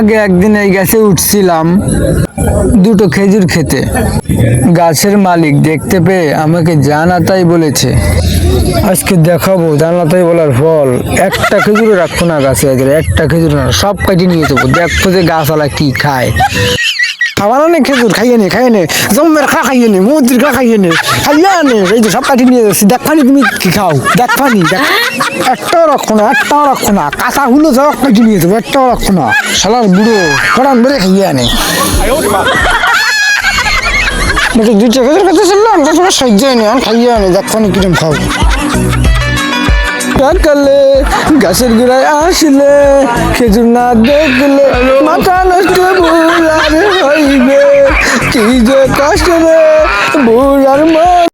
আগে একদিন এই গাছে উঠছিলাম দুটো খেজুর খেতে। গাছের মালিক দেখতে পেয়ে আমাকে জানাতাই বলেছে। আজকে দেখাবো জানাতাই বলার ফল। একটা খেজুর রাখবো না গাছে, একটা খেজুর না, সব কাটিয়ে নিয়ে যাবো। দেখবো যে গাছওয়ালা কি খায়। খাওয়ানো নেই খেজুর, খাইয়ে নে জমের খা, খাইয়ে নে মন্দির খা, খাইয়ে নে এই যে সব কাটিয়ে নিয়ে যাচ্ছি। দেখবানি তুমি কি খাও, দেখবানি একটাও রাখো না, কাঁচা হুলো যাও কাটিয়ে নিয়ে যাবো, একটাও রাখো না। শালার বুড়ো করান বেড়ে খাইয়ে আনে। দুইটা খেজুর খেতে ছিলাম, তোমার সহ্য হয়নি, আমি খাইয়ে আনে, দেখবানি কিরম খাও। সকালে গাছের গোড়ায় আসলে খেজুর না দেখলে মাথা নষ্ট বুড়ার হইবে। কি যে কষ্ট রে বুড়ার